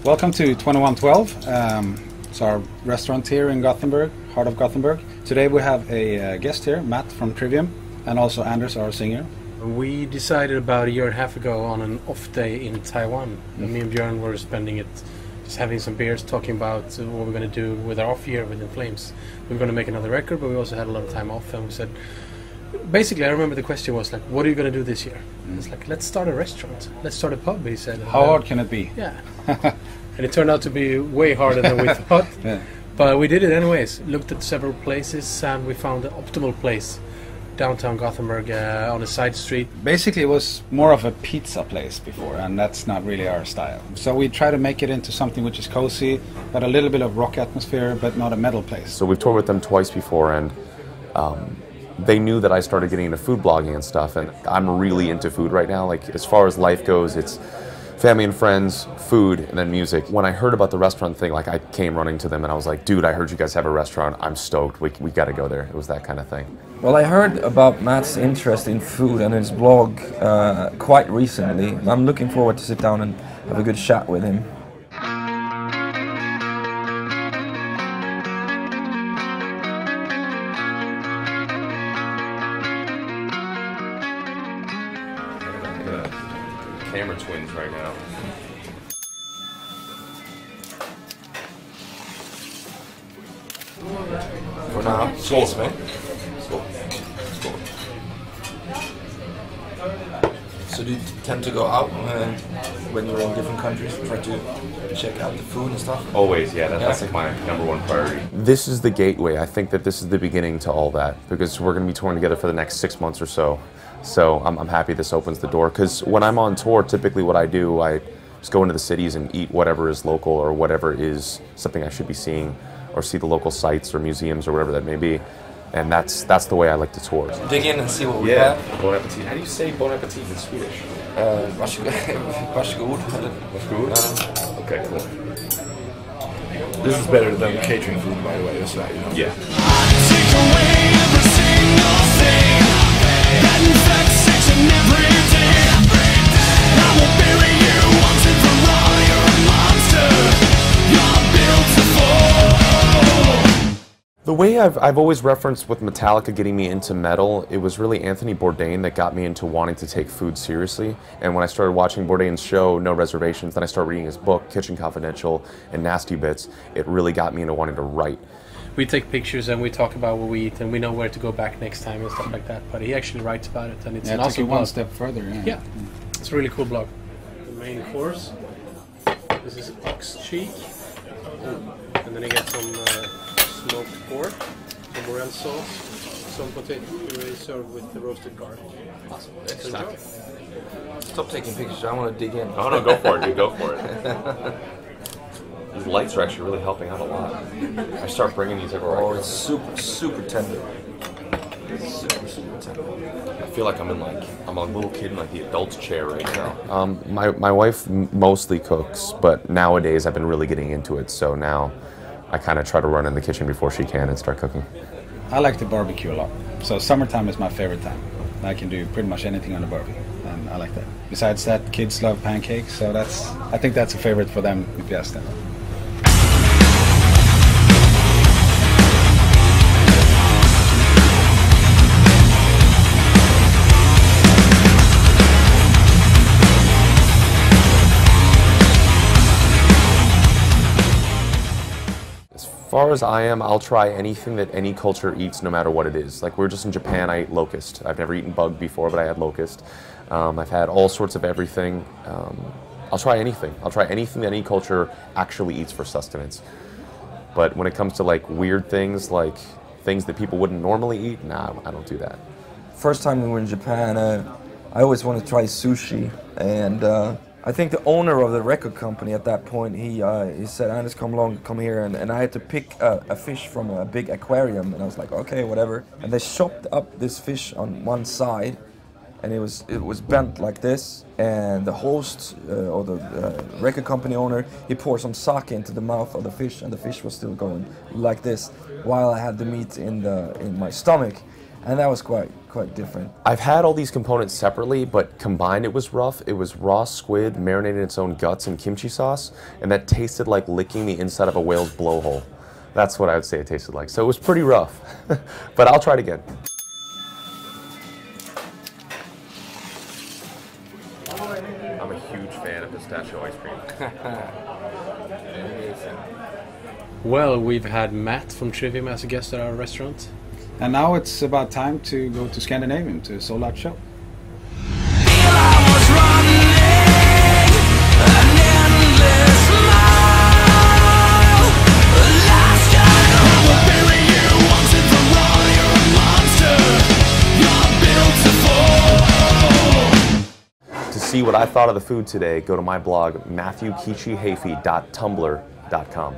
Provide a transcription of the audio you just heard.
Welcome to 2112. It's our restaurant here in Gothenburg, heart of Gothenburg. Today we have a guest here, Matt from Trivium, and also Anders, our singer. We decided about a year and a half ago on an off day in Taiwan. Me and Björn were spending it just having some beers, talking about what we're going to do with our off year with In Flames. We were going to make another record, but we also had a lot of time off, and we said, basically I remember the question was like, what are you going to do this year? It's like, let's start a restaurant, let's start a pub, he said. How hard can it be? Yeah. And it turned out to be way harder than we thought. Yeah. But we did it anyways. Looked at several places and we found the optimal place. Downtown Gothenburg on a side street. Basically it was more of a pizza place before, and that's not really our style. So we try to make it into something which is cozy, but a little bit of rock atmosphere, but not a metal place. So we've toured with them twice before, and they knew that I started getting into food blogging and stuff, and I'm really into food right now. Like, as far as life goes, it's family and friends, food, and then music. When I heard about the restaurant thing, like, I came running to them and I was like, dude, I heard you guys have a restaurant. I'm stoked. We got to go there. It was that kind of thing. Well, I heard about Matt's interest in food and his blog quite recently. I'm looking forward to sit down and have a good chat with him. Camera twins right now. For now, cheers, man. So do you tend to go out when you're in different countries, try to check out the food and stuff? Always, yeah. That's like my #1 priority. This is the gateway. I think that this is the beginning to all that, because we're going to be touring together for the next 6 months or so. So I'm happy this opens the door, because when I'm on tour, typically what I do, I just go into the cities and eat whatever is local or whatever is something I should be seeing, or see the local sites or museums or whatever that may be. And that's the way I like to tour. Dig in and see what we have. Bon appetit. How do you say bon appetit in Swedish? Varsågod. Varsågod? Okay, cool. This is better than catering food, by the way. That's right, you know? Yeah. Take away every single thing that infects each and every day. I will bury you once and for all. You're a monster. You're built to fall. The way I've always referenced with Metallica getting me into metal, it was really Anthony Bourdain that got me into wanting to take food seriously. And when I started watching Bourdain's show, No Reservations, then I started reading his book, Kitchen Confidential, and Nasty Bits, it really got me into wanting to write. We take pictures and we talk about what we eat and we know where to go back next time and stuff like that. But he actually writes about it, and it's an awesome blog. One step further. Yeah, it's a really cool blog. The main course. This is ox cheek, and then you get some smoked pork, some morel sauce, some potato puree served with the roasted garlic. Awesome. Excellent. Stop taking pictures. I want to dig in. Oh no, go for it, dude. Go for it. These lights are actually really helping out a lot. I start bringing these everywhere. Oh, it's super tender. Super tender. I feel like I'm a little kid in like the adult's chair right now. My wife mostly cooks, but nowadays I've been really getting into it. So now I kind of try to run in the kitchen before she can and start cooking. I like to barbecue a lot. So summertime is my favorite time. I can do pretty much anything on the barbecue, and I like that. Besides that, kids love pancakes, so I think that's a favorite for them if you ask them. As far as I am, I'll try anything that any culture eats, no matter what it is. Like, we were just in Japan, I ate locust. I've never eaten bug before, but I had locust. I've had all sorts of everything. I'll try anything. I'll try anything that any culture actually eats for sustenance. But when it comes to like weird things, like things that people wouldn't normally eat, nah, I don't do that. First time we were in Japan, I always wanted to try sushi, and I think the owner of the record company at that point, he said, Anders, come here, and I had to pick a fish from a big aquarium, and I was like, okay, whatever. And they chopped up this fish on one side, and it was bent like this, and the host, or the record company owner, he poured some sake into the mouth of the fish, and the fish was still going like this, while I had the meat in my stomach. and that was quite different. I've had all these components separately, but combined it was rough. It was raw squid marinated in its own guts in kimchi sauce, and that tasted like licking the inside of a whale's blowhole. That's what I would say it tasted like. So it was pretty rough, but I'll try it again. I'm a huge fan of pistachio ice cream. Well, we've had Matt from Trivium as a guest at our restaurant. And now it's about time to go to Scandinavian to a sold-out show. To see what I thought of the food today, go to my blog, matthewkichiheafy.tumblr.com.